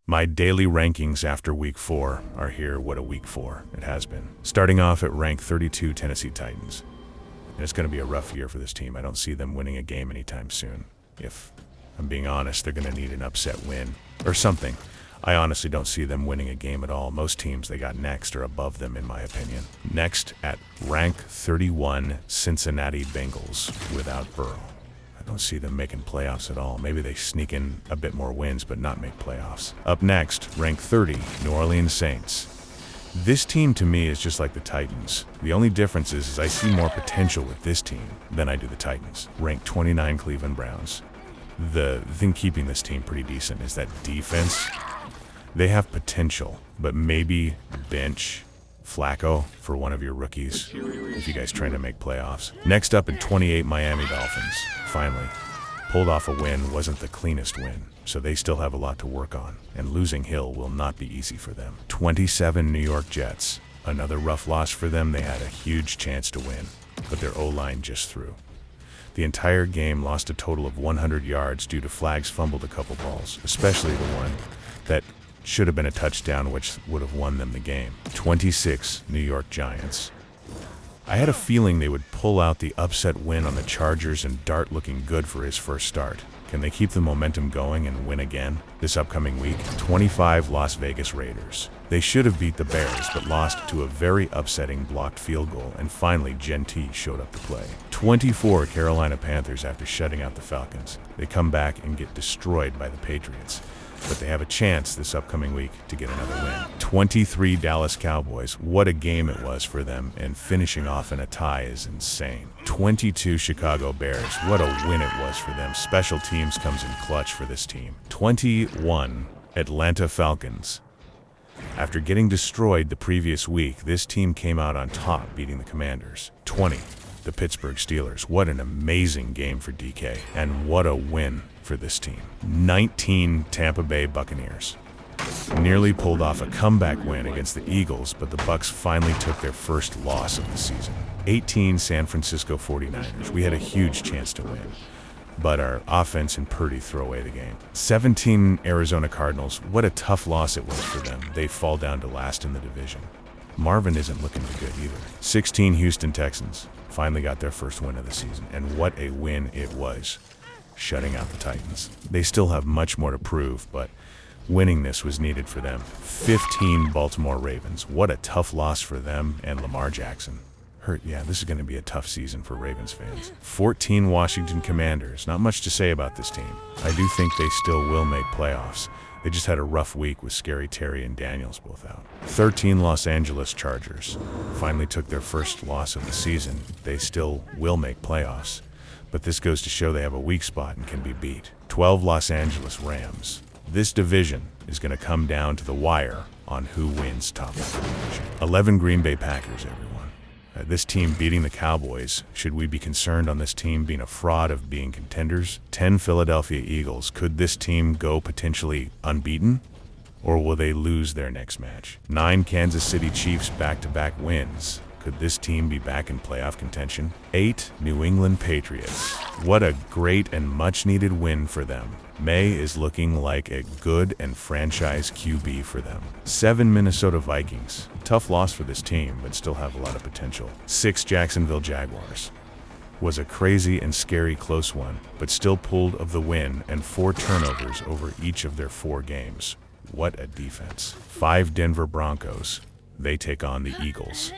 My daily rankings after week 4 are here. What a week 4 it has been. Starting off at rank 32, Tennessee Titans. And it's going to be a rough year for this team. I don't see them winning a game anytime soon. If I'm being honest, they're going to need an upset win or something. I honestly don't see them winning a game at all. Most teams they got next are above them in my opinion. Next at rank 31, Cincinnati Bengals without Burrow. I don't see them making playoffs at all. Maybe they sneak in a bit more wins, but not make playoffs. Up next, rank 30, New Orleans Saints. This team to me is just like the Titans. The only difference is I see more potential with this team than I do the Titans. Rank 29, Cleveland Browns. The thing keeping this team pretty decent is that defense. They have potential, but maybe bench Flacco for one of your rookies if you guys trying to make playoffs. Next up at 28, Miami Dolphins. Finally, pulled off a win. Wasn't the cleanest win, so they still have a lot to work on, and losing Hill will not be easy for them. 27, New York Jets. Another rough loss for them. They had a huge chance to win, but their O-line just threw. The entire game lost a total of 100 yards due to flags fumbled a couple balls, especially the one that should have been a touchdown, which would have won them the game. 26, New York Giants. I had a feeling they would pull out the upset win on the Chargers, and Dart looking good for his first start. Can they keep the momentum going and win again this upcoming week? 25, Las Vegas Raiders. They should have beat the Bears, but lost to a very upsetting blocked field goal, and finally Gentee showed up to play. 24, Carolina Panthers. After shutting out the Falcons, they come back and get destroyed by the Patriots, but they have a chance this upcoming week to get another win. 23, Dallas Cowboys. What a game it was for them, and finishing off in a tie is insane. 22, Chicago Bears. What a win it was for them. Special teams comes in clutch for this team. 21, Atlanta Falcons. After getting destroyed the previous week, this team came out on top, beating the Commanders. 20, the Pittsburgh Steelers. What an amazing game for DK, and what a win for this team. 19, Tampa Bay Buccaneers. Nearly pulled off a comeback win against the Eagles, but the Bucs finally took their first loss of the season. 18, San Francisco 49ers. We had a huge chance to win, but our offense and Purdy throw away the game. 17, Arizona Cardinals. What a tough loss it was for them. They fall down to last in the division. Marvin isn't looking too good either. 16, Houston Texans. Finally got their first win of the season, and what a win it was, shutting out the Titans. They still have much more to prove, but winning this was needed for them. 15, Baltimore Ravens. What a tough loss for them and Lamar Jackson. Yeah, this is going to be a tough season for Ravens fans. 14, Washington Commanders. Not much to say about this team. I do think they still will make playoffs. They just had a rough week with Scary Terry and Daniels both out. 13, Los Angeles Chargers. Finally took their first loss of the season. They still will make playoffs, but this goes to show they have a weak spot and can be beat. 12, Los Angeles Rams. This division is going to come down to the wire on who wins top of the division. 11, Green Bay Packers, everyone. This team beating the Cowboys. Should we be concerned on this team being a fraud of being contenders? 10, Philadelphia Eagles. Could this team go potentially unbeaten, or will they lose their next match? 9, Kansas City Chiefs. Back-to-back wins. Could this team be back in playoff contention? 8, New England Patriots. What a great and much-needed win for them. May is looking like a good and franchise QB for them. 7, Minnesota Vikings. Tough loss for this team, but still have a lot of potential. 6, Jacksonville Jaguars. Was a crazy and scary close one, but still pulled of the win and 4 turnovers over each of their 4 games. What a defense. 5, Denver Broncos. They take on the Eagles.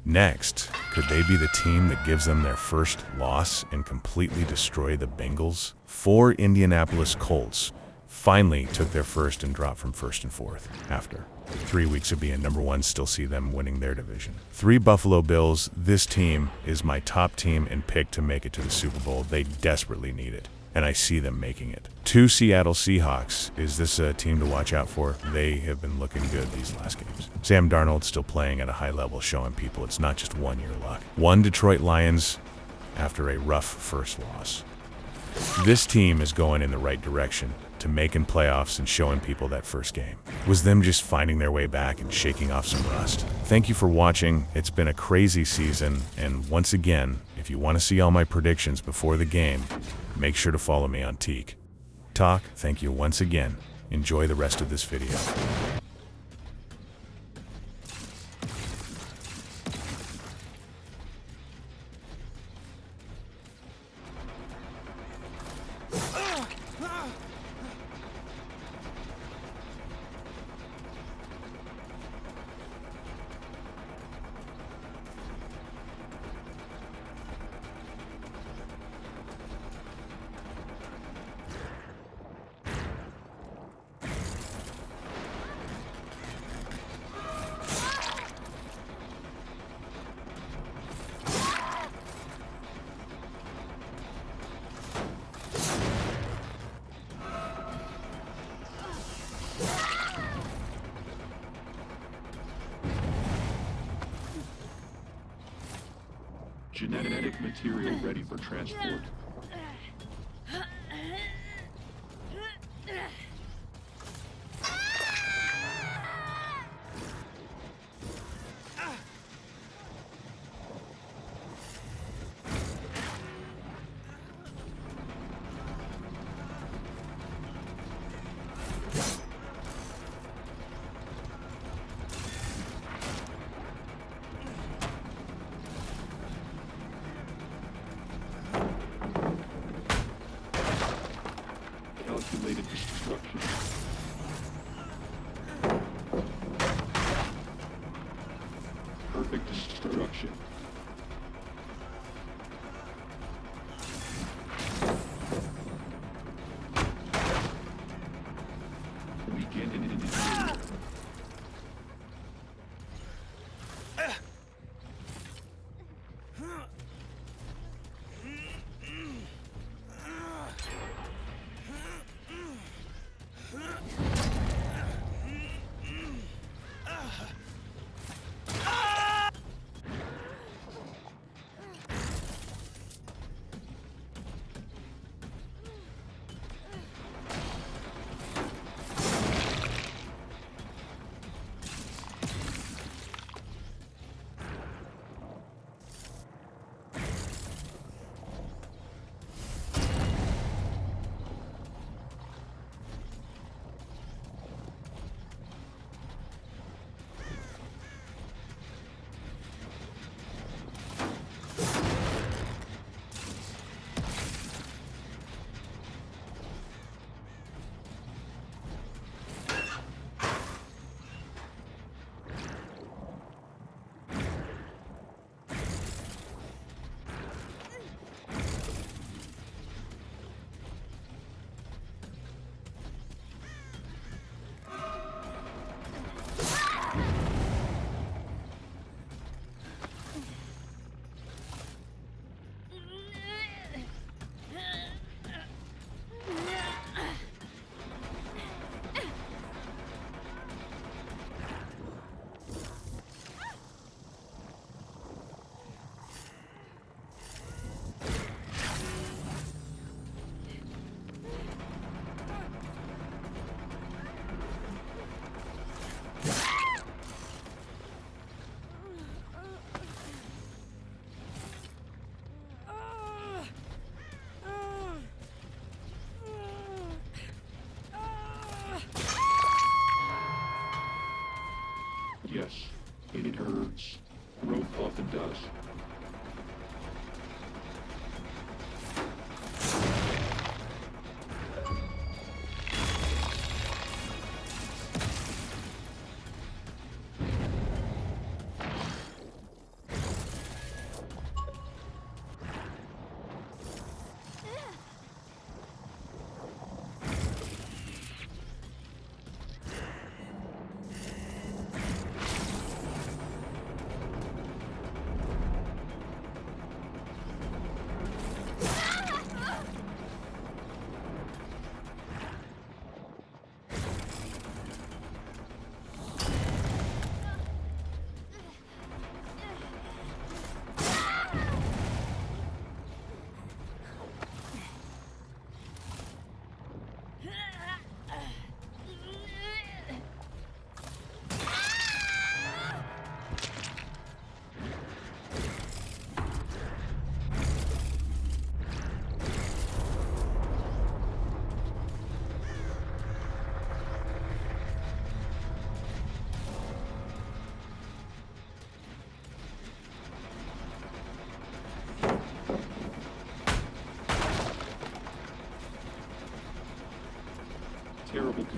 Next, could they be the team that gives them their first loss and completely destroy the Bengals? 4, Indianapolis Colts. Finally took their first and dropped from first and fourth. After 3 weeks of being number 1, still see them winning their division. 3, Buffalo Bills. This team is my top team and pick to make it to the Super Bowl. They desperately need it, and I see them making it. 2, Seattle Seahawks. Is this a team to watch out for? They have been looking good these last games. Sam Darnold still playing at a high level, showing people it's not just one-year luck. 1, Detroit Lions. After a rough first loss, this team is going in the right direction to making playoffs and showing people that first game was them just finding their way back and shaking off some rust. Thank you for watching. It's been a crazy season, and once again, if you want to see all my predictions before the game, make sure to follow me on Teak Talk. Thank you once again. Enjoy the rest of this video. Genetic material ready for transport. Calculated destruction. Perfect destruction. Weekend in interior. Yes, it hurts. Growth often does.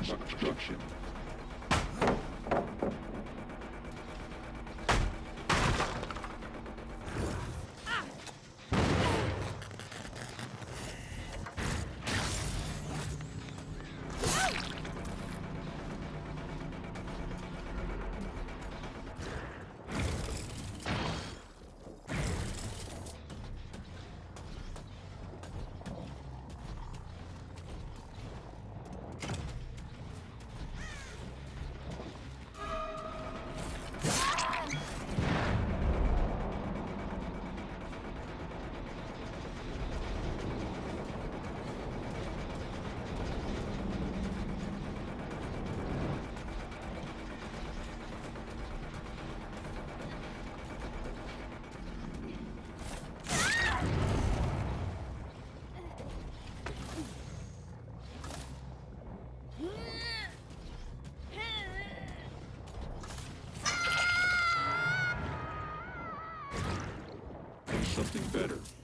construction. Something better.